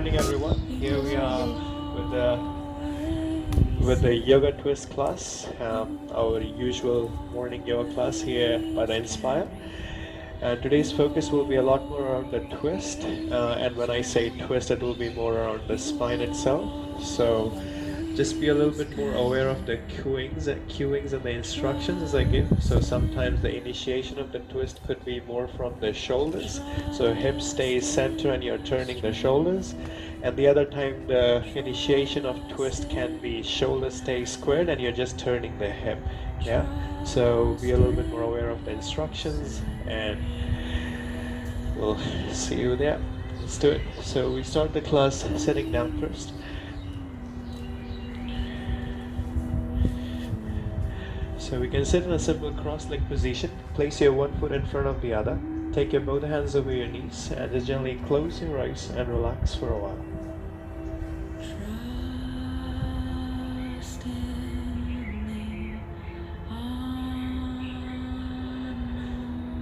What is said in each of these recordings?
morning, everyone. Here we are with the yoga twist class, our usual morning yoga class here by the Inspire. And today's focus will be a lot more around the twist. And when I say twist, it will be more around the spine itself. So just be a little bit more aware of the cueings and the instructions as I give. So sometimes the initiation of the twist could be more from the shoulders. So hip stays center and you're turning the shoulders. And the other time the initiation of twist can be shoulder stays squared and you're just turning the hip. Yeah. So be a little bit more aware of the instructions and we'll see you there. Let's do it. So we start the class sitting down first. So we can sit in a simple cross-leg position. Place your one foot in front of the other. Take your both hands over your knees and just gently close your eyes and relax for a while.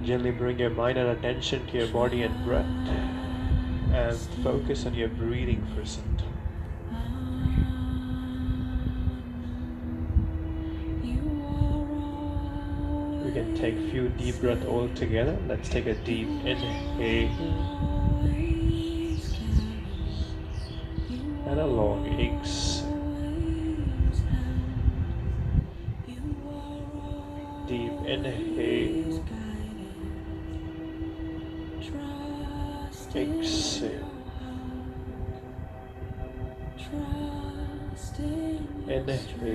Gently bring your mind and attention to your body and breath and focus on your breathing for some time. We can take a few deep breaths all together. Let's take a deep inhale and a long exhale. Deep inhale, exhale, inhale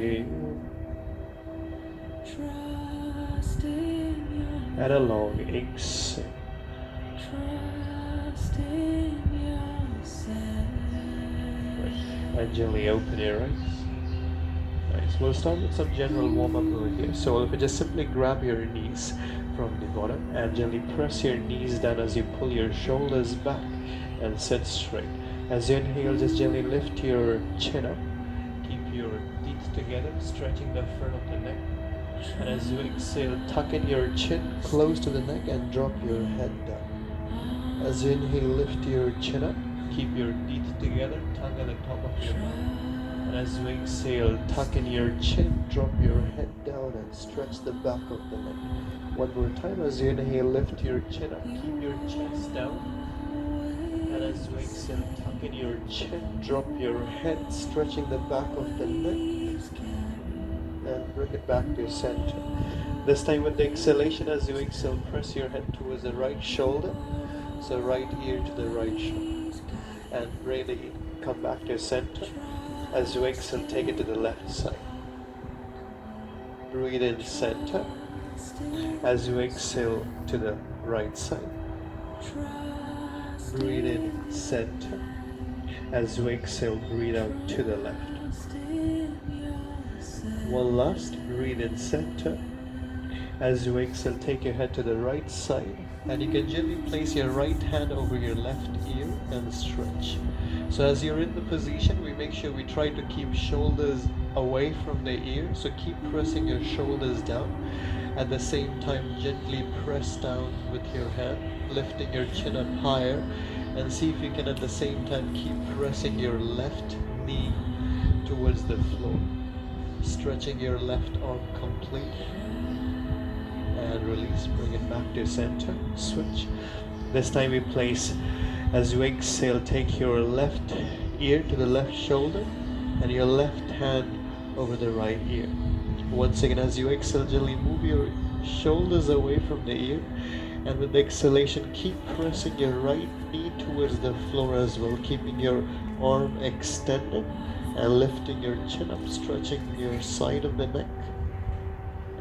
and a long exhale. Right. And gently open your eyes. Nice. We'll start with some general warm-up over here. So if you just simply grab your knees from the bottom and gently press your knees down as you pull your shoulders back and sit straight. As you inhale, just gently lift your chin up. Keep your teeth together, stretching the front of the neck. And as you exhale, tuck in your chin close to the neck and drop your head down. As you inhale, lift your chin up, keep your teeth together, tongue at the top of your mouth. And as you exhale, tuck in your chin, drop your head down and stretch the back of the neck. One more time, as you inhale, lift your chin up, keep your chest down. And as you exhale, tuck in your chin, drop your head, stretching the back of the neck. And bring it back to your center. This time with the exhalation, as you exhale, press your head towards the right shoulder. So right ear to the right shoulder. And really come back to your center. As you exhale, take it to the left side. Breathe in center. As you exhale to the right side. Breathe in center. As you exhale, breathe out to the left. One last, breathe in center. As you exhale, take your head to the right side and you can gently place your right hand over your left ear and stretch. So as you're in the position, we make sure we try to keep shoulders away from the ear. So keep pressing your shoulders down. At the same time, gently press down with your hand, lifting your chin up higher, and see if you can at the same time keep pressing your left knee towards the floor. Stretching your left arm completely and release, bring it back to center, switch. This time we place, as you exhale, take your left ear to the left shoulder and your left hand over the right ear. Once again, as you exhale, gently move your shoulders away from the ear and with the exhalation, keep pressing your right knee towards the floor as well, keeping your arm extended and lifting your chin up, stretching your side of the neck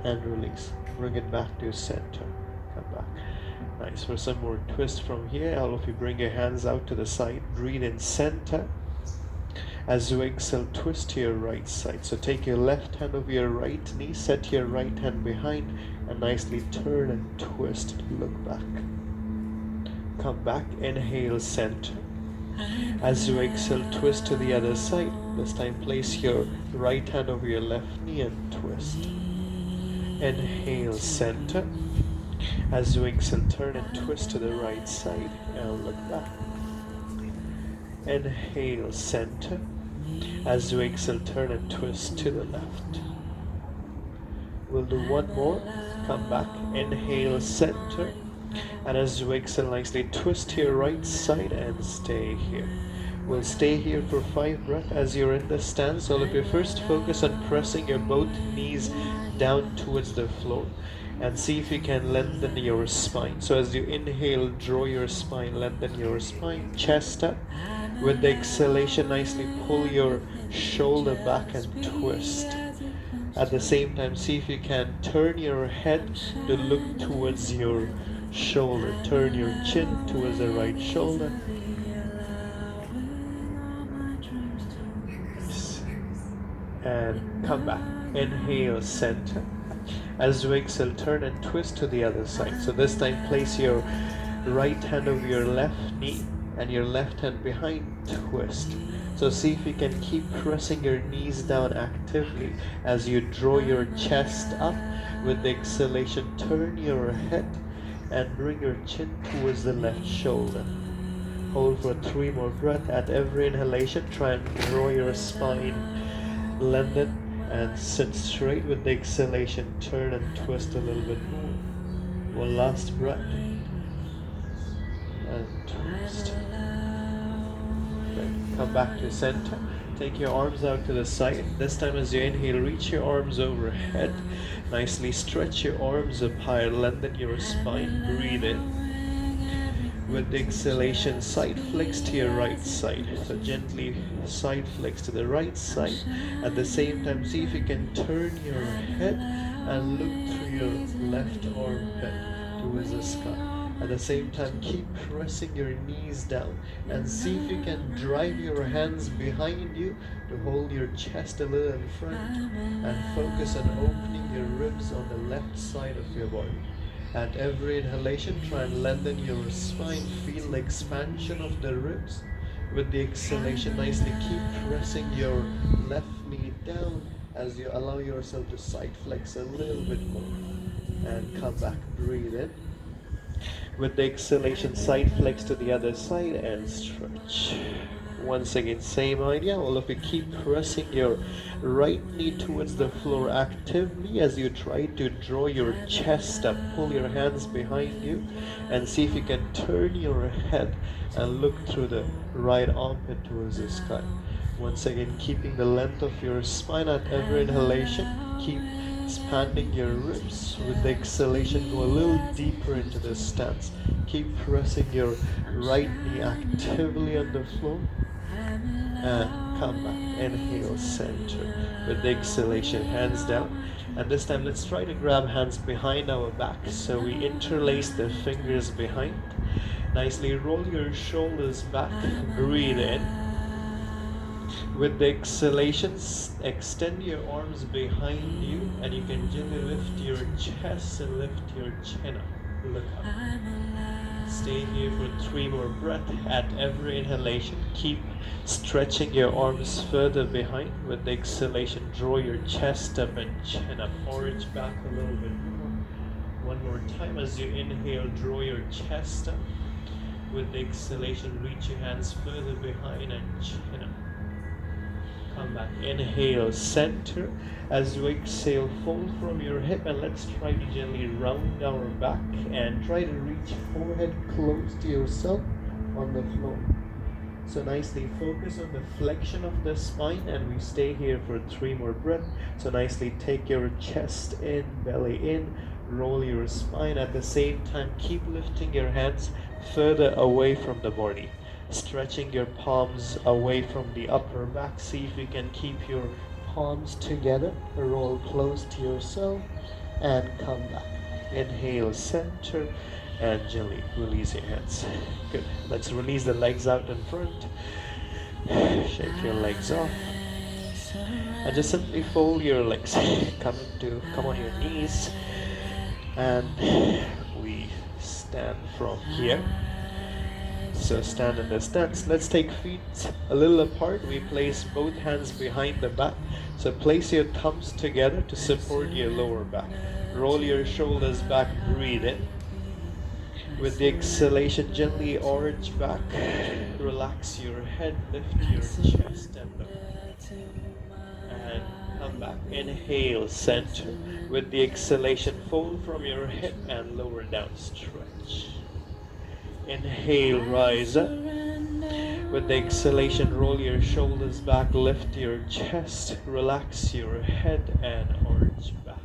and release. Bring it back to center. Come back. Nice. For some more twist from here, all of you bring your hands out to the side. Breathe in center. As you exhale, twist to your right side. So take your left hand over your right knee, set your right hand behind and nicely turn and twist. Look back. Come back. Inhale, center. As you exhale, twist to the other side. This time place your right hand over your left knee and twist. Inhale, center. As you exhale, turn and twist to the right side and look back. Inhale, center. As you exhale, turn and twist to the left. We'll do one more. Come back. Inhale, center. And as you exhale, nicely twist to your right side and stay here. We'll stay here for 5 breaths as you're in the stance. All of you first focus on pressing your both knees down towards the floor and see if you can lengthen your spine. So as you inhale, draw your spine, lengthen your spine, chest up. With the exhalation, nicely pull your shoulder back and twist. At the same time, see if you can turn your head to look towards your shoulder. Turn your chin towards the right shoulder. And come back. Inhale, center. As you exhale, turn and twist to the other side. So this time, place your right hand over your left knee and your left hand behind, twist. So see if you can keep pressing your knees down actively as you draw your chest up. With the exhalation, turn your head and bring your chin towards the left shoulder. Hold for 3 more breaths. At every inhalation, try and draw your spine, lengthen and sit straight. With the exhalation, turn and twist a little bit more. One last breath. And twist. Good. Come back to center. Take your arms out to the side. This time as you inhale, reach your arms overhead. Nicely stretch your arms up higher. Lengthen your spine. Breathe in. With the exhalation, side flex to your right side. So gently side flex to the right side. At the same time, see if you can turn your head and look through your left armpit towards the sky. At the same time, keep pressing your knees down and see if you can drive your hands behind you to hold your chest a little in front and focus on opening your ribs on the left side of your body. At every inhalation, try and lengthen your spine. Feel the expansion of the ribs. With the exhalation, nicely keep pressing your left knee down as you allow yourself to side flex a little bit more. And come back, breathe in. With the exhalation, side flex to the other side and stretch. Once again, same idea. All of you keep pressing your right knee towards the floor actively as you try to draw your chest up. Pull your hands behind you and see if you can turn your head and look through the right armpit towards the sky. Once again, keeping the length of your spine at every inhalation. Keep expanding your ribs. With the exhalation, go a little deeper into the stance. Keep pressing your right knee actively on the floor. And come back. Inhale, center. With the exhalation, hands down. And this time, let's try to grab hands behind our back. So we interlace the fingers behind. Nicely roll your shoulders back. Breathe in. With the exhalations, extend your arms behind you and you can gently lift your chest and lift your chin up. Look up. Stay here for 3 more breaths. At every inhalation, keep stretching your arms further behind. With the exhalation, draw your chest up and chin up. Arch back a little bit more. One more time as you inhale, draw your chest up. With the exhalation, reach your hands further behind and chin up. Come back. Inhale, center. As you exhale, fold from your hip and let's try to gently round our back and try to reach forehead close to yourself on the floor. So nicely focus on the flexion of the spine and we stay here for 3 more breaths. So nicely take your chest in, belly in, roll your spine. At the same time, keep lifting your hands further away from the body. Stretching your palms away from the upper back. See if you can keep your palms together. Roll close to yourself and come back. Inhale, center, and gently release your hands. Good. Let's release the legs out in front. Shake your legs off. And just simply fold your legs. Come on your knees. And we stand from here. So stand in the stance. Let's take feet a little apart. We place both hands behind the back. So place your thumbs together to support your lower back. Roll your shoulders back. Breathe in. With the exhalation, gently arch back, relax your head, lift your chest and look up. And come back. Inhale, center. With the exhalation, fold from your hip and lower down, stretch. Inhale, rise up. With the exhalation, roll your shoulders back, lift your chest, relax your head and arch back.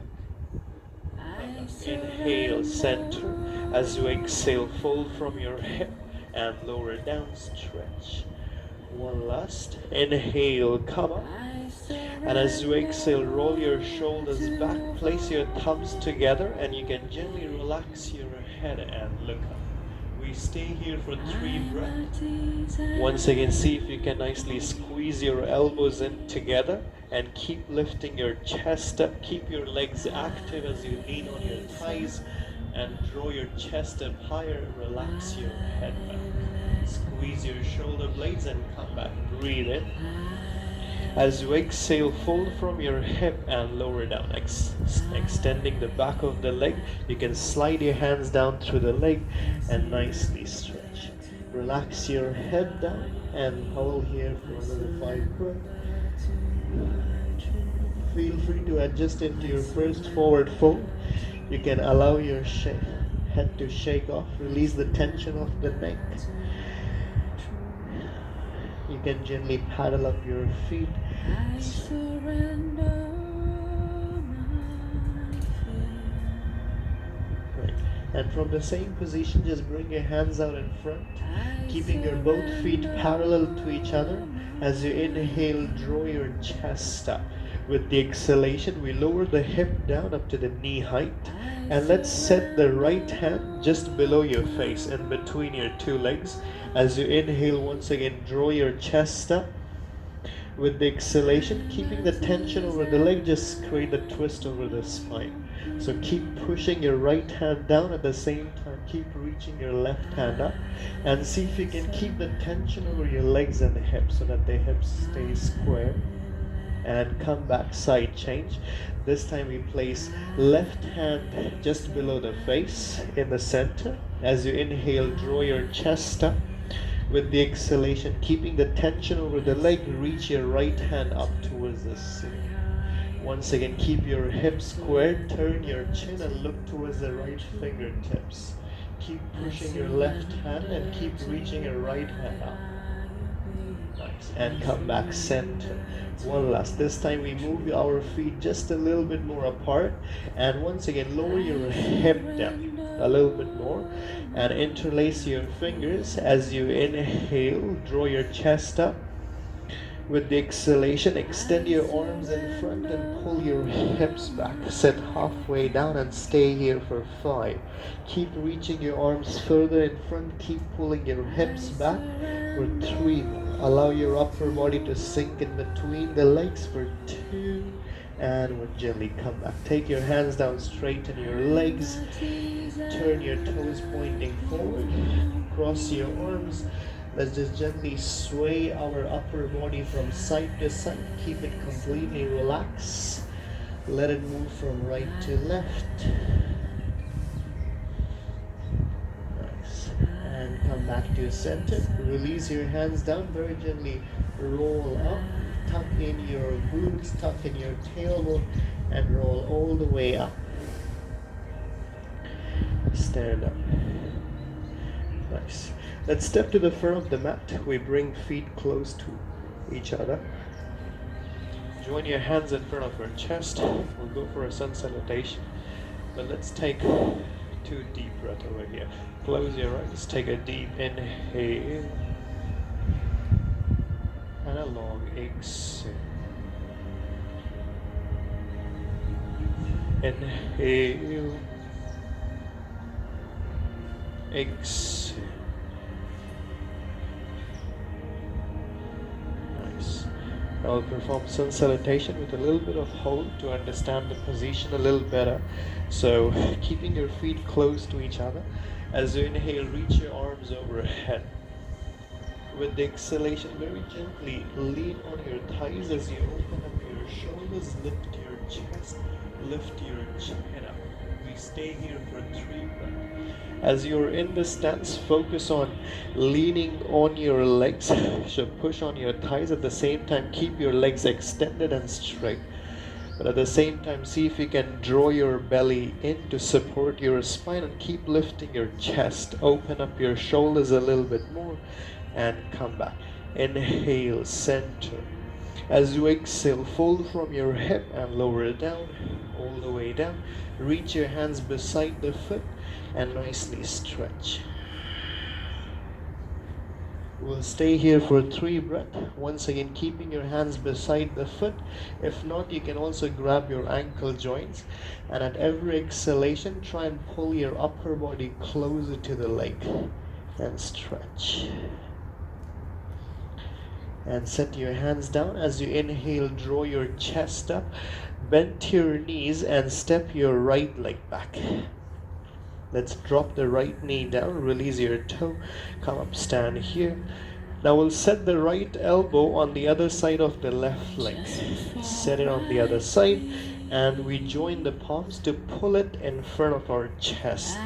Inhale, center. As you exhale, fold from your hip and lower down, stretch. One last. Inhale, come up. And as you exhale, roll your shoulders back, place your thumbs together, and you can gently relax your head and look up. We stay here for 3 breaths. Once again, see if you can nicely squeeze your elbows in together and keep lifting your chest up. Keep your legs active as you lean on your thighs and draw your chest up higher. Relax your head back. Squeeze your shoulder blades and come back. Breathe in. As you exhale, fold from your hip and lower down, extending the back of the leg. You can slide your hands down through the leg and nicely stretch. Relax your head down and hold here for another 5 breaths. Feel free to adjust into your first forward fold. You can allow your head to shake off, release the tension of the neck. You can gently paddle up your feet. I surrender my fear. Right. And from the same position, just bring your hands out in front, keeping your both feet parallel to each other. As you inhale, draw your chest up. With the exhalation, we lower the hip down up to the knee height. And let's set the right hand just below your face and between your 2 legs. As you inhale, once again, draw your chest up. With the exhalation, keeping the tension over the leg, just create a twist over the spine. So keep pushing your right hand down at the same time. Keep reaching your left hand up. And see if you can keep the tension over your legs and the hips so that the hips stay square. And come back, side change. This time we place left hand just below the face in the center. As you inhale, draw your chest up. With the exhalation, keeping the tension over the leg, reach your right hand up towards the ceiling. Once again, keep your hips squared, turn your chin and look towards the right fingertips. Keep pushing your left hand and keep reaching your right hand up. Nice. And come back center. One last. This time we move our feet just a little bit more apart. And once again, lower your hip down a little bit more. And interlace your fingers. As you inhale, draw your chest up. With the exhalation, extend your arms in front and pull your hips back. Sit halfway down and stay here for 5. Keep reaching your arms further in front. Keep pulling your hips back for 3 more. Allow your upper body to sink in between the legs for 2. And we'll gently come back. Take your hands down, straighten your legs. Turn your toes pointing forward. Cross your arms. Let's just gently sway our upper body from side to side. Keep it completely relaxed. Let it move from right to left. Nice. And come back to center. Release your hands down. Very gently roll up. Tuck in your glutes, tuck in your tailbone, and roll all the way up. Stand up. Nice. Let's step to the front of the mat. We bring feet close to each other. Join your hands in front of your chest. We'll go for a sun salutation. But let's take 2 deep breaths over here. Close your eyes. Take a deep inhale. And a long exhale. Inhale. Exhale. Nice. I'll perform sun salutation with a little bit of hold to understand the position a little better. So keeping your feet close to each other. As you inhale, reach your arms overhead. With the exhalation, very gently lean on your thighs as you open up your shoulders, lift your chest, lift your chin up. We Stay here for 3 breaths. As you're in the stance, focus on leaning on your legs. So push on your thighs. At the same time, keep your legs extended and straight. But at the same time, see if you can draw your belly in to support your spine and keep lifting your chest. Open up your shoulders a little bit more and come back. Inhale, center. As you exhale, fold from your hip and lower it down, all the way down. Reach your hands beside the foot and nicely stretch. We'll stay here for 3 breaths. Once again, keeping your hands beside the foot. If not, you can also grab your ankle joints. And at every exhalation, try and pull your upper body closer to the leg and stretch. And set your hands down. As you inhale, draw your chest up, bend your knees and step your right leg back. Let's drop the right knee down, release your toe, come up, stand here. Now we'll set the right elbow on the other side of the left leg. Set it on the other side and we join the palms to pull it in front of our chest.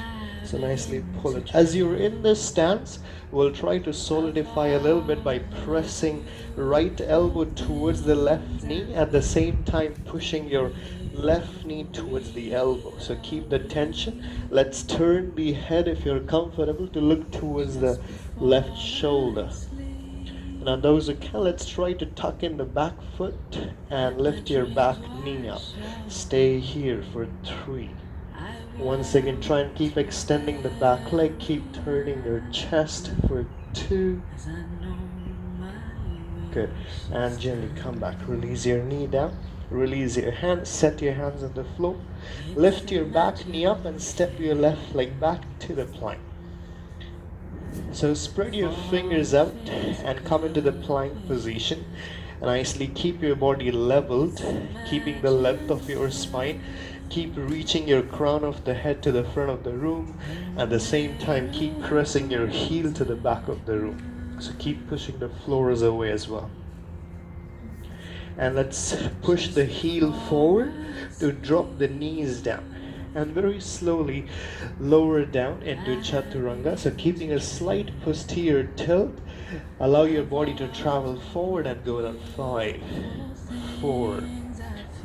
So nicely pull it. As you're in this stance, we'll try to solidify a little bit by pressing right elbow towards the left knee, at the same time pushing your left knee towards the elbow. So keep the tension. Let's turn the head, if you're comfortable, to look towards the left shoulder. Now those who can, let's try to tuck in the back foot and lift your back knee up. Stay here for 3. Once again, try and keep extending the back leg. Keep turning your chest for 2. Good. And gently come back. Release your knee down. Release your hands. Set your hands on the floor. Lift your back knee up and step your left leg back to the plank. So spread your fingers out and come into the plank position. Nicely keep your body leveled, keeping the length of your spine. Keep reaching your crown of the head to the front of the room. At the same time, keep pressing your heel to the back of the room. So keep pushing the floors away as well. And let's push the heel forward to drop the knees down. And very slowly lower down into Chaturanga. So keeping a slight posterior tilt. Allow your body to travel forward and go down. 5, 4,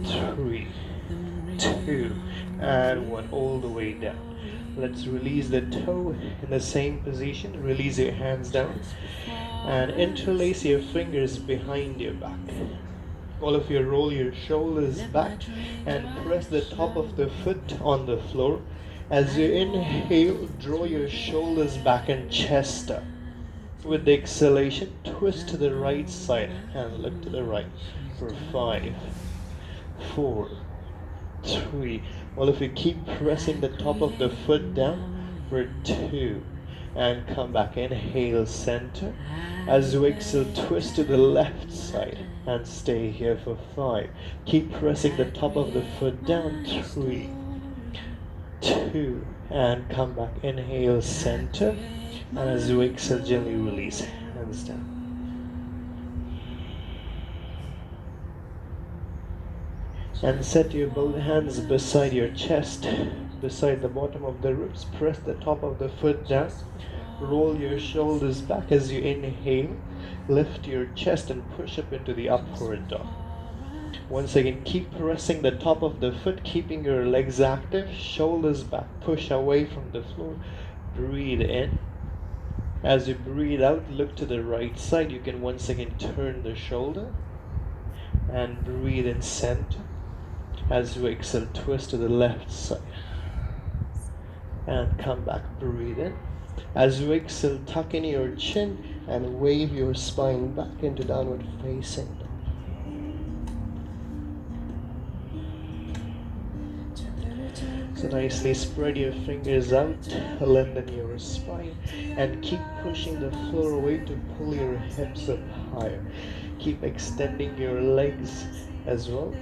3, 2, and 1. All the way down. Let's release the toe in the same position. Release your hands down. And interlace your fingers behind your back. All of you roll your shoulders back and press the top of the foot on the floor. As you inhale, draw your shoulders back and chest up. With the exhalation, twist to the right side and look to the right for 5, 4, 3. All of you keep pressing the top of the foot down for 2. And come back. Inhale, center. As you exhale, twist to the left side and stay here for 5. Keep pressing the top of the foot down. 3, 2, and come back. Inhale, center. And as you exhale, gently release. Hands down. And set your both hands beside your chest, beside the bottom of the ribs. Press the top of the foot down. Roll your shoulders back as you inhale. Lift your chest and push up into the upward dog. Once again, keep pressing the top of the foot, keeping your legs active. Shoulders back. Push away from the floor. Breathe in. As you breathe out, look to the right side. You can once again turn the shoulder. And breathe in center. As you exhale, twist to the left side. And come back, breathe in. As you exhale, tuck in your chin and wave your spine back into downward facing dog. So nicely spread your fingers out, lengthen your spine, and keep pushing the floor away to pull your hips up higher. Keep extending your legs as well.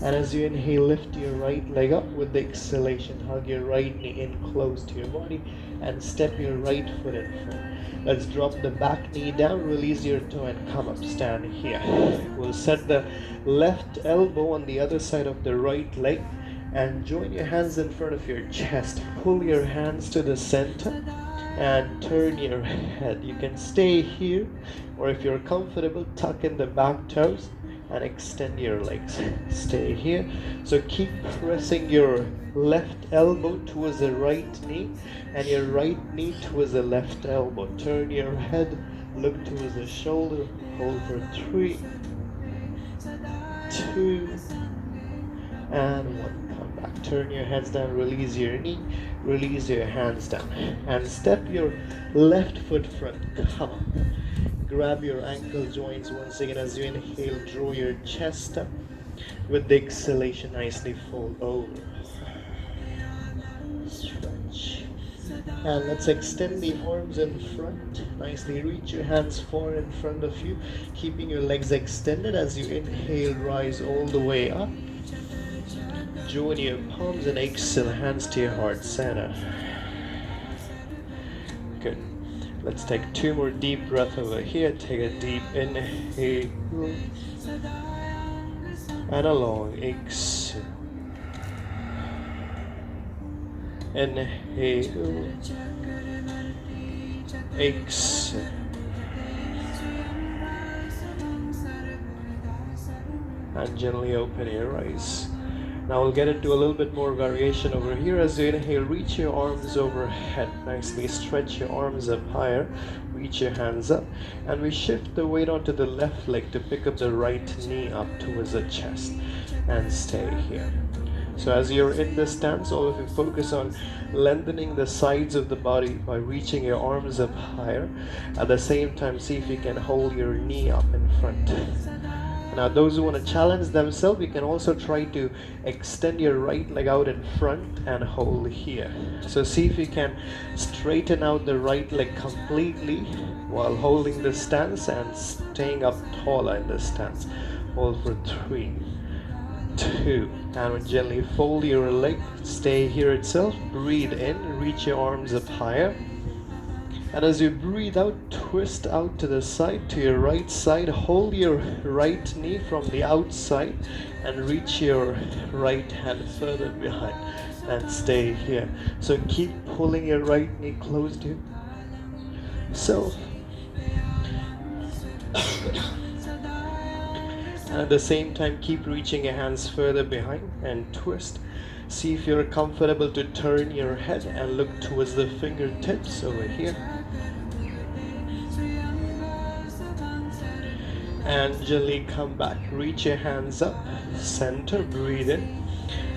And as you inhale, lift your right leg up. With the exhalation, hug your right knee in close to your body. and step your right foot in front. Let's drop the back knee down, release your toe and come up, stand here. We'll set the left elbow on the other side of the right leg and join your hands in front of your chest. Pull your hands to the center and turn your head. You can stay here, or if you're comfortable, tuck in the back toes and extend your legs. Stay here. So keep pressing your left elbow towards the right knee and your right knee towards the left elbow. Turn your head, look towards the shoulder, hold for 3, 2, and 1. Come back. Turn your heads down, release your knee, release your hands down, and step your left foot front. Come up. Grab your ankle joints once again as you inhale, draw your chest up. With the exhalation, nicely fold over. Stretch. And let's extend the arms in front. Nicely reach your hands far in front of you, keeping your legs extended as you inhale, rise all the way up. Join your palms and exhale, hands to your heart center. Good. Let's take 2 more deep breaths over here. Take a deep inhale and a long exhale. Inhale, exhale. And gently open your eyes. Now we'll get into a little bit more variation over here. As you inhale, reach your arms overhead. Nicely stretch your arms up higher. Reach your hands up. And we shift the weight onto the left leg to pick up the right knee up towards the chest. And stay here. So as you're in this stance, all of you focus on lengthening the sides of the body by reaching your arms up higher. At the same time, see if you can hold your knee up in front. Now those who want to challenge themselves, you can also try to extend your right leg out in front and hold here. So see if you can straighten out the right leg completely while holding the stance and staying up taller in the stance. Hold for 3, 2, and gently fold your leg, stay here itself, breathe in, reach your arms up higher. And as you breathe out, twist out to the side, to your right side, hold your right knee from the outside and reach your right hand further behind and stay here. So keep pulling your right knee close to yourself. And at the same time, keep reaching your hands further behind and twist. See if you're comfortable to turn your head and look towards the fingertips over here. And gently come back. Reach your hands up, center, breathe in.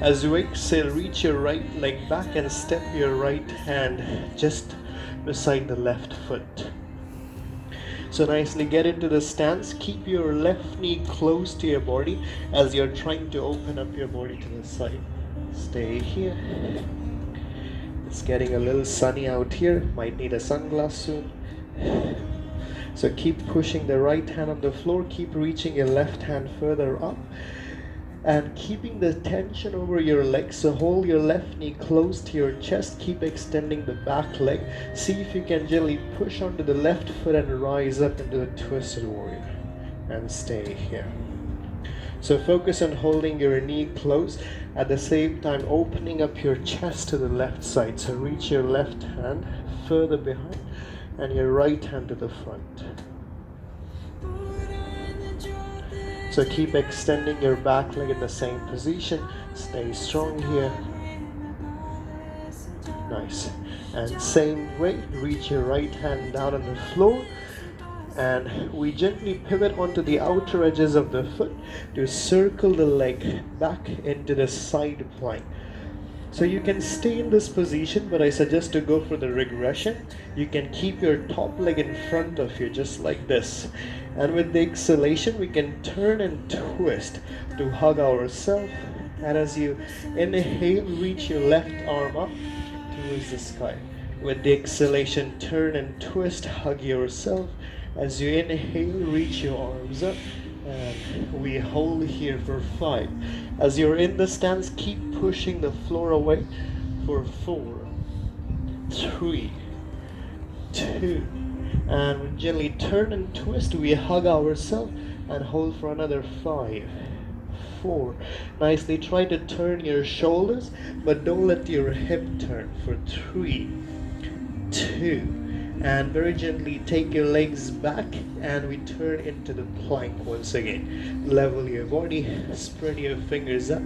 As you exhale, reach your right leg back and step your right hand just beside the left foot. So nicely get into the stance. Keep your left knee close to your body as you're trying to open up your body to the side. Stay here. It's getting a little sunny out here. Might need a sunglass soon. So keep pushing the right hand on the floor. Keep reaching your left hand further up. And keeping the tension over your legs. So hold your left knee close to your chest. Keep extending the back leg. See if you can gently push onto the left foot and rise up into the twisted warrior. And stay here. So focus on holding your knee close. At the same time, opening up your chest to the left side. So reach your left hand further behind and your right hand to the front. So keep extending your back leg in the same position. Stay strong here. Nice. And same way, reach your right hand down on the floor. And we gently pivot onto the outer edges of the foot to circle the leg back into the side plank. So you can stay in this position, but I suggest to go for the regression. You can keep your top leg in front of you, just like this. And with the exhalation, we can turn and twist to hug ourselves. And as you inhale, reach your left arm up towards the sky. With the exhalation, turn and twist, hug yourself. As you inhale, reach your arms up. And we hold here for 5. As you're in the stance, keep pushing the floor away for 4, 3, 2, and we gently turn and twist. We hug ourselves and hold for another 5, 4. Nicely try to turn your shoulders, but don't let your hip turn for 3, 2, and very gently take your legs back and we turn into the plank once again. Level your body, spread your fingers up.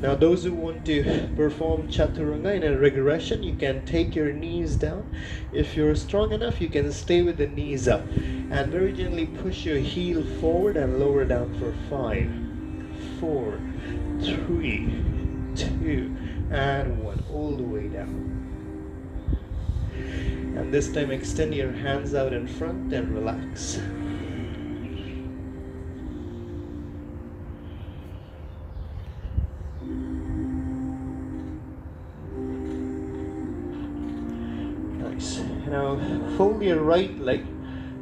Now those who want to perform chaturanga in a regression, you can take your knees down. If you're strong enough, you can stay with the knees up and very gently push your heel forward and lower down for 5, 4, 3, 2, and 1, all the way down. And this time extend your hands out in front and relax. Nice. Now fold your right leg.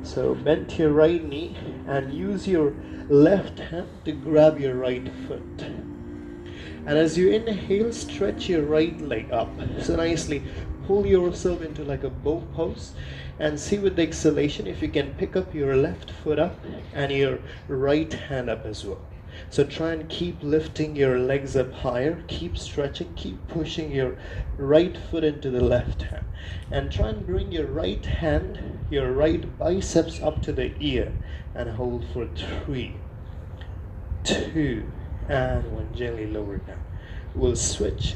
So bend your right knee and use your left hand to grab your right foot. And as you inhale, stretch your right leg up. So nicely pull yourself into like a bow pose and see with the exhalation if you can pick up your left foot up and your right hand up as well. So try and keep lifting your legs up higher, keep stretching, keep pushing your right foot into the left hand. And try and bring your right hand, your right biceps up to the ear and hold for 3, 2, and 1. Gently lower down. We'll switch.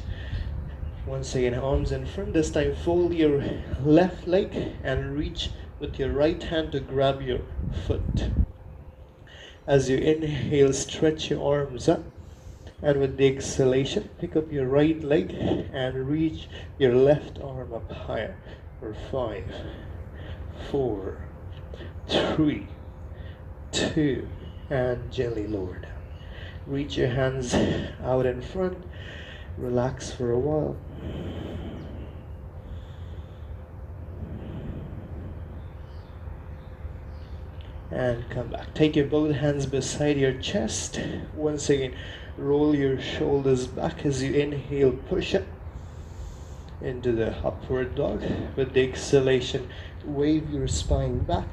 Once again, arms in front. This time fold your left leg and reach with your right hand to grab your foot. As you inhale, stretch your arms up. And with the exhalation, pick up your right leg and reach your left arm up higher for 5, 4, 3, 2, and gently lower down. Reach your hands out in front. Relax for a while. And come back. Take your both hands beside your chest. Once again, roll your shoulders back as you inhale, push up into the upward dog. With the exhalation, wave your spine back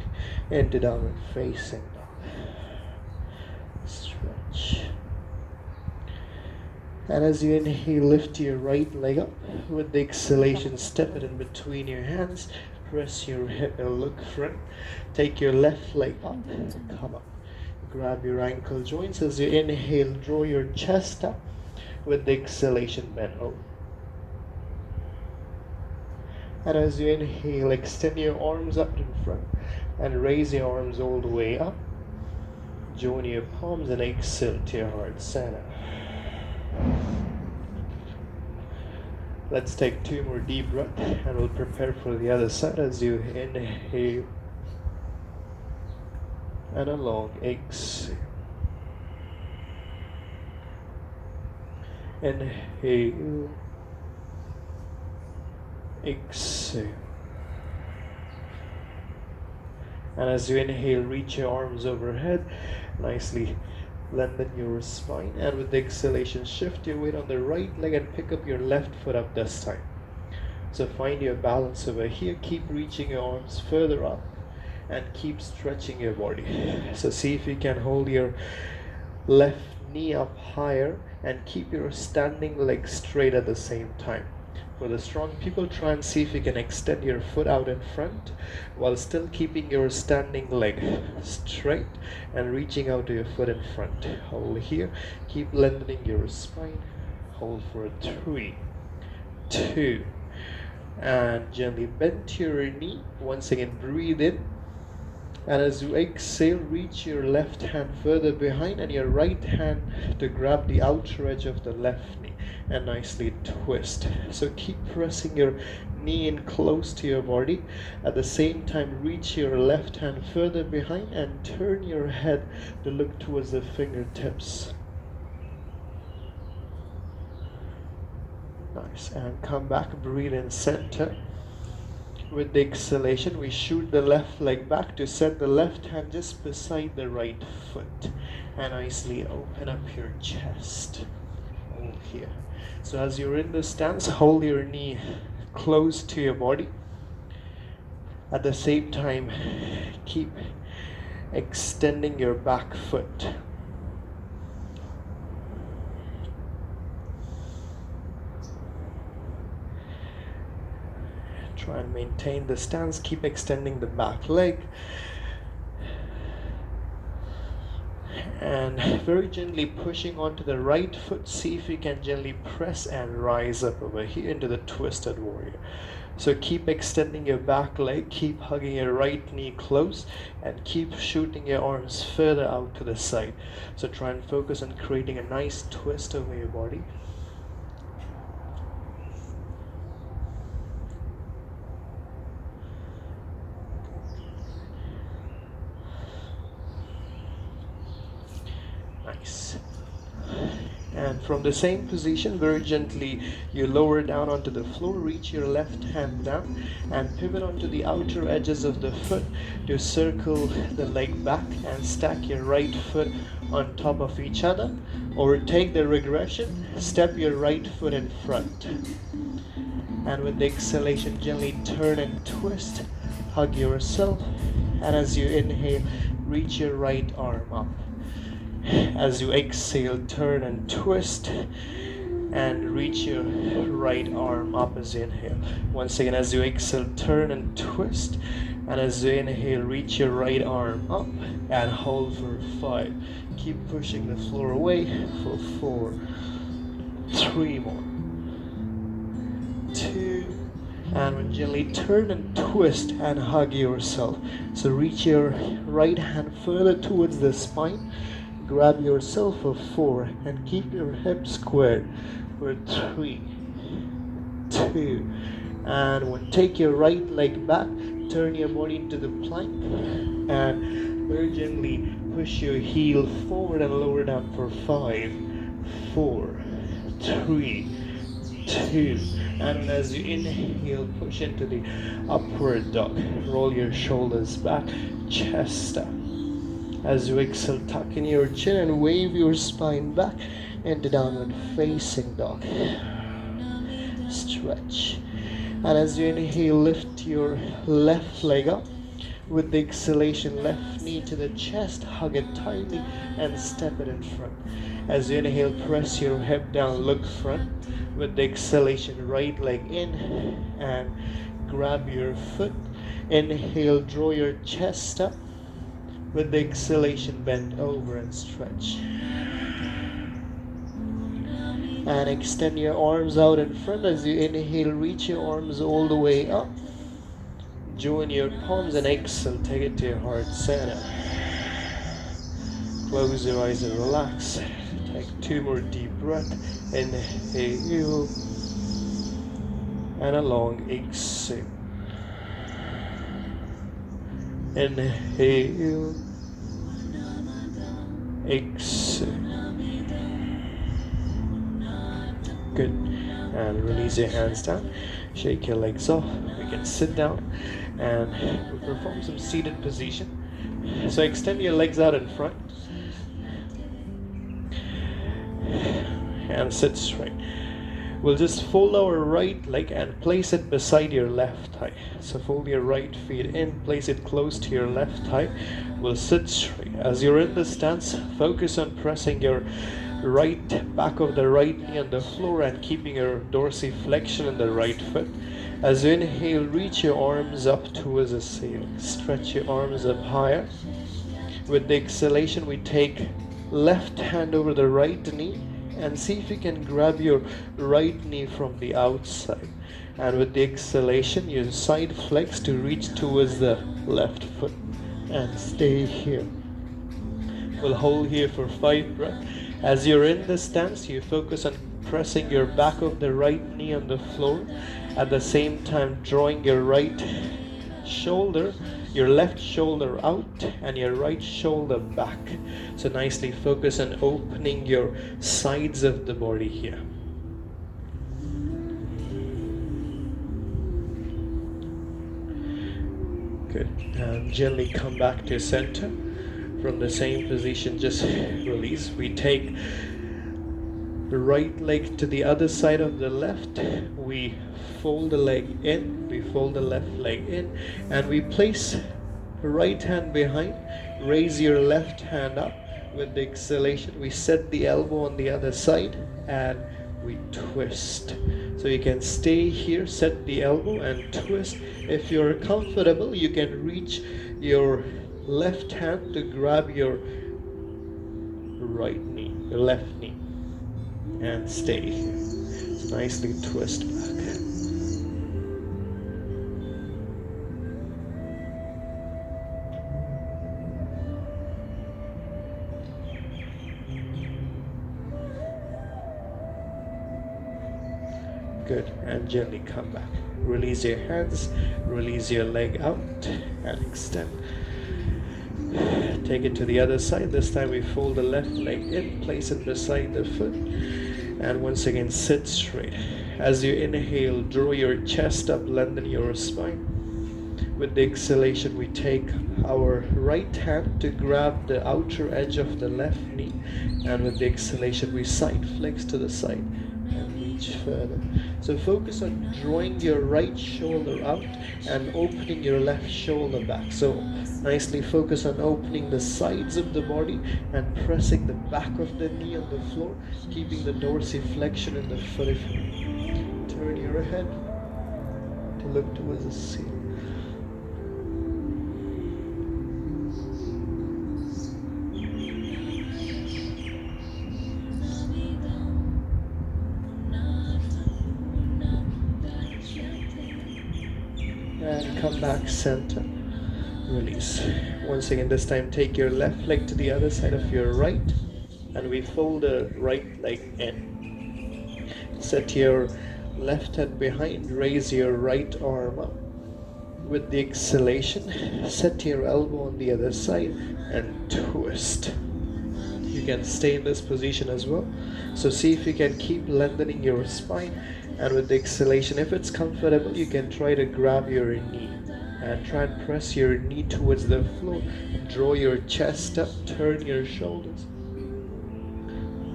into downward facing dog. Stretch. And as you inhale, lift your right leg up. With the exhalation, step it in between your hands. Press your hip and look front. Take your left leg up. Come up. Grab your ankle joints. As you inhale, draw your chest up. With the exhalation, bend over. And as you inhale, extend your arms up in front and raise your arms all the way up. Join your palms and exhale to your heart center. Let's take 2 more deep breaths and we'll prepare for the other side as you inhale and a long exhale. Inhale, exhale. And as you inhale, reach your arms overhead, nicely lengthen your spine, and with the exhalation, shift your weight on the right leg and pick up your left foot up this time. So find your balance over here. Keep reaching your arms further up and keep stretching your body. So see if you can hold your left knee up higher and keep your standing leg straight at the same time. For the strong people, try and see if you can extend your foot out in front while still keeping your standing leg straight and reaching out to your foot in front. Hold here. Keep lengthening your spine. Hold for 3, 2, and gently bend to your knee. Once again, breathe in. And as you exhale, reach your left hand further behind and your right hand to grab the outer edge of the left knee and nicely twist. So keep pressing your knee in close to your body. At the same time, reach your left hand further behind and turn your head to look towards the fingertips. Nice. And come back, breathe in center. With the exhalation, we shoot the left leg back to set the left hand just beside the right foot. And nicely open up your chest. Hold here. So as you're in the stance, hold your knee close to your body. At the same time, keep extending your back foot. Try and maintain the stance. Keep extending the back leg. And very gently pushing onto the right foot. See if you can gently press and rise up over here into the twisted warrior. So keep extending your back leg, keep hugging your right knee close, and keep shooting your arms further out to the side. So try and focus on creating a nice twist over your body. Nice. And from the same position, very gently, you lower down onto the floor, reach your left hand down, and pivot onto the outer edges of the foot to circle the leg back and stack your right foot on top of each other. Or take the regression, step your right foot in front. And with the exhalation, gently turn and twist, hug yourself, and as you inhale, reach your right arm up. As you exhale, turn and twist and reach your right arm up as you inhale. Once again, as you exhale, turn and twist, and as you inhale, reach your right arm up and hold for 5. Keep pushing the floor away for 4, 3 more, 2, and gently turn and twist and hug yourself. So reach your right hand further towards the spine. Grab yourself for 4 and keep your hips squared for 3, 2, and when take your right leg back, turn your body into the plank, and very gently push your heel forward and lower down for 5, 4, 3, 2, and as you inhale, push into the upward dog. Roll your shoulders back, chest up. As you exhale, tuck in your chin and wave your spine back into downward facing dog. Stretch. And as you inhale, lift your left leg up. With the exhalation, left knee to the chest, hug it tightly and step it in front. As you inhale, press your hip down, look front. With the exhalation, right leg in and grab your foot. Inhale, draw your chest up. With the exhalation, bend over and stretch. And extend your arms out in front. As you inhale, reach your arms all the way up. Join your palms and exhale, take it to your heart center. Close your eyes and relax. Take 2 more deep breaths. Inhale and a long exhale. Inhale, exhale. Good. And release your hands down. Shake your legs off. We can sit down and we'll perform some seated position. So extend your legs out in front and sit straight. We'll just fold our right leg and place it beside your left thigh. So fold your right feet in, place it close to your left thigh. We'll sit straight. As you're in this stance, focus on pressing your right back of the right knee on the floor and keeping your dorsiflexion in the right foot. As you inhale, reach your arms up towards the ceiling. Stretch your arms up higher. With the exhalation, we take left hand over the right knee and see if you can grab your right knee from the outside. And with the exhalation, you side flex to reach towards the left foot and stay here. We'll hold here for 5 breaths. As you're in this stance, you focus on pressing your back of the right knee on the floor. At the same time, drawing your right shoulder, your left shoulder out and your right shoulder back. So nicely focus on opening your sides of the body here. Good. And gently come back to center. From the same position, just release. We take the right leg to the other side of the left. We fold the leg in, we fold the left leg in, and we place the right hand behind. Raise your left hand up. With the exhalation, we set the elbow on the other side and we twist. So you can stay here, set the elbow and twist. If you're comfortable, you can reach your left hand to grab your right knee, your left knee, and stay here. So nicely twist back. Good, and gently come back. Release your hands, release your leg out, and extend. Take it to the other side. This time we fold the left leg in, place it beside the foot, and once again sit straight. As you inhale, draw your chest up, lengthen your spine. With the exhalation, we take our right hand to grab the outer edge of the left knee, and with the exhalation, we side flex to the side and reach further. So focus on drawing your right shoulder out and opening your left shoulder back. So nicely focus on opening the sides of the body and pressing the back of the knee on the floor, keeping the dorsiflexion in the foot. Turn your head to look towards the ceiling. And come back center. Release. Once again, this time take your left leg to the other side of your right, and we fold the right leg in. Set your left hand behind, raise your right arm up. With the exhalation, set your elbow on the other side and twist. You can stay in this position as well. So see if you can keep lengthening your spine, and with the exhalation, if it's comfortable, you can try to grab your knee and try and press your knee towards the floor. Draw your chest up, turn your shoulders.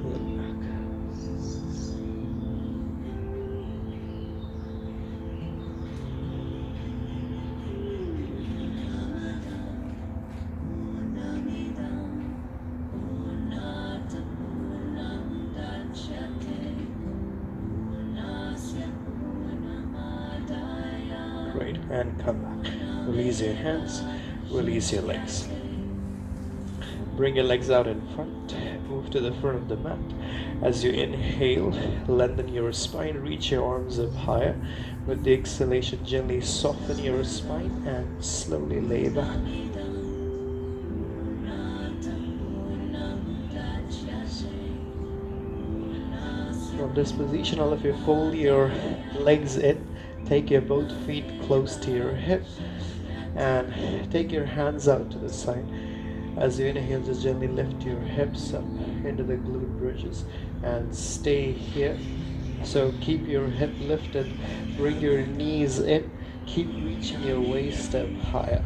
Pull back. Great, and come back. Release your hands, release your legs. Bring your legs out in front, move to the front of the mat. As you inhale, lengthen your spine, reach your arms up higher. With the exhalation, gently soften your spine and slowly lay back. From this position, all of you fold your legs in. Take your both feet close to your hip and take your hands out to the side. As you inhale, just gently lift your hips up into the glute bridges and stay here. So keep your hip lifted, bring your knees in, keep reaching your waist up higher.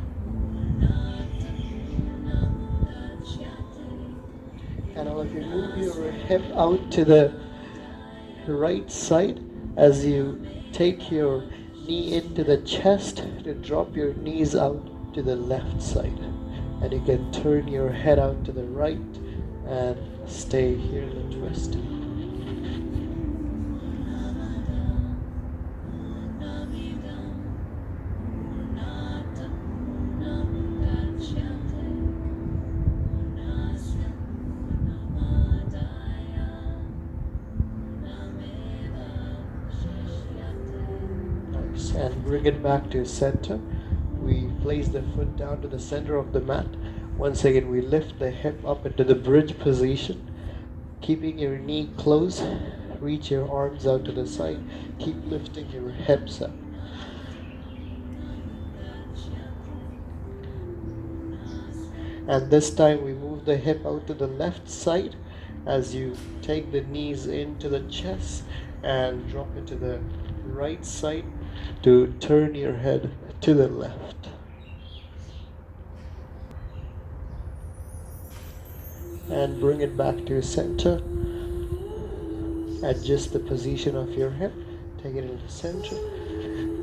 And all of you move your hip out to the right side as you take your knee into the chest to drop your knees out to the left side. And you can turn your head out to the right and stay here in the twist. And bring it back to center. We place the foot down to the center of the mat. Once again, we lift the hip up into the bridge position, keeping your knee close. Reach your arms out to the side. Keep lifting your hips up. And this time we move the hip out to the left side as you take the knees into the chest and drop it to the right side to turn your head to the left. And bring it back to center. Adjust the position of your hip, take it into the center,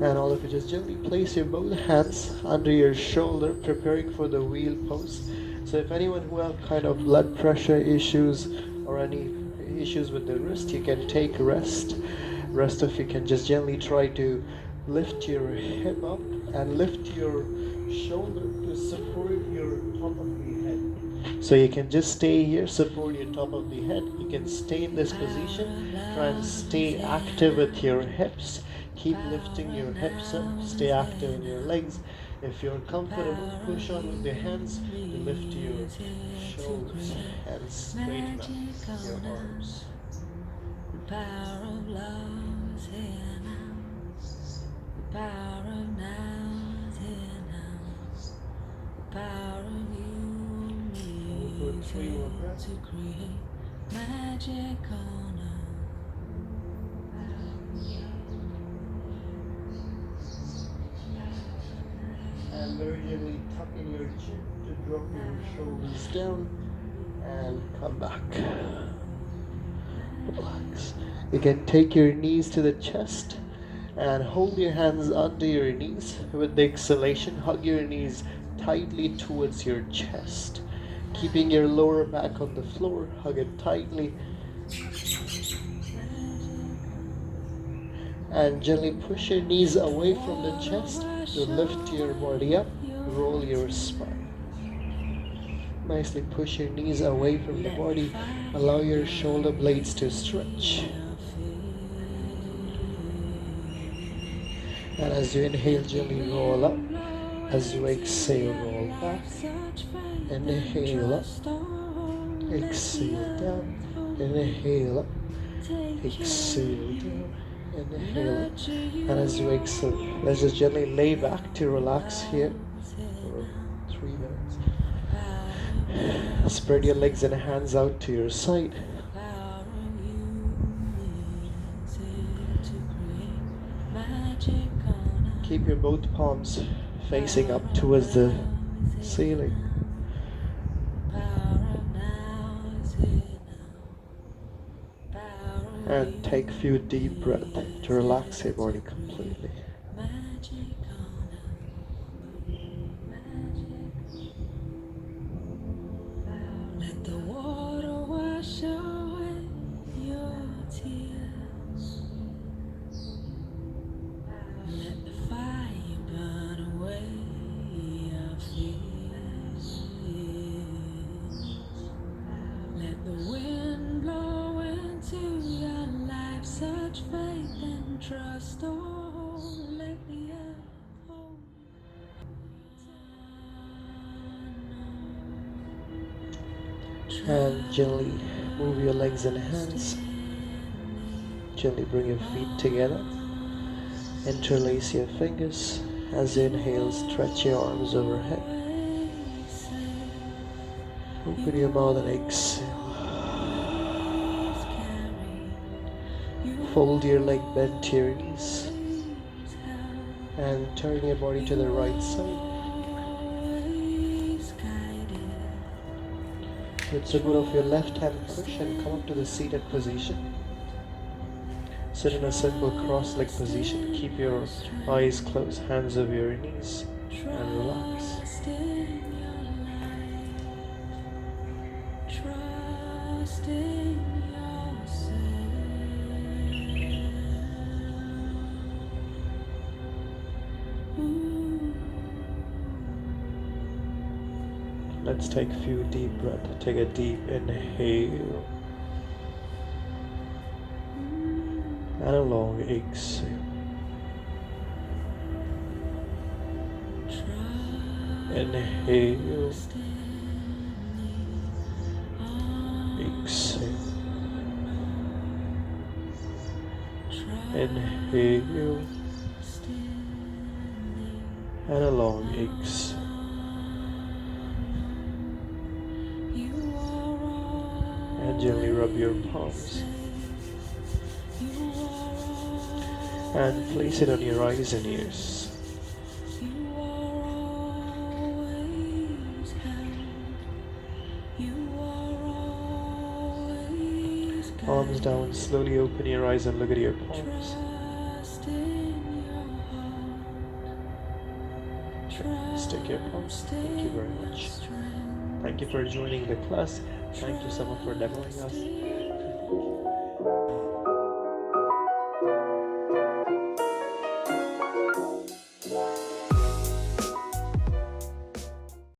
and all of you just gently place your both hands under your shoulder, preparing for the wheel pose. So if anyone who have kind of blood pressure issues or any issues with the wrist, you can take rest. Rest of you can just gently try to lift your hip up and lift your shoulder to support your top of the head. So you can just stay here, support your top of the head. You can stay in this position, try and stay active with your hips. Keep lifting your hips up, stay active in your legs. If you're comfortable, push on with the hands to lift your shoulders and straighten up your arms. The power of love is here now. The power of now is here now. The power of you and me is here to create magic on us. And very gently tuck in your chin to drop your shoulders down and come back. Relax. You can take your knees to the chest and hold your hands under your knees. With the exhalation, hug your knees tightly towards your chest. Keeping your lower back on the floor, hug it tightly. And gently push your knees away from the chest to lift your body up, roll your spine. Nicely push your knees away from the body, allow your shoulder blades to stretch. And as you inhale, gently roll up. As you exhale, roll back. Inhale up. Exhale down. Inhale up. Exhale down. Inhale up. And as you exhale, let's just gently lay back to relax here for 3 minutes. Spread your legs and hands out to your side. Keep your both palms facing up towards the ceiling. And take a few deep breaths to relax your body completely. Let the water wash away your tears. Let the fire burn away your fears. Let the wind blow into your life such faith and trust. Oh, let the earth hold. And gently move your legs and hands. Gently bring your feet together. Interlace your fingers. As you inhale, stretch your arms overhead. Open your mouth and exhale. Fold your leg, bend to your knees. And turn your body to the right side. With support of your left hand, push and come up to the seated position. Sit in a simple cross-leg position. Keep your eyes closed, hands over your knees, and relax. Trust in yourself. Let's take a few deep breaths. Take a deep inhale and a long exhale. Inhale, exhale. Inhale and a long exhale. And gently rub your palms and place it on your eyes and ears. Palms down, slowly open your eyes and look at your palms. Trust in your heart. Stick your palms. Thank you very much. Strength. Thank you for joining the class. Thank you so much for demoing us.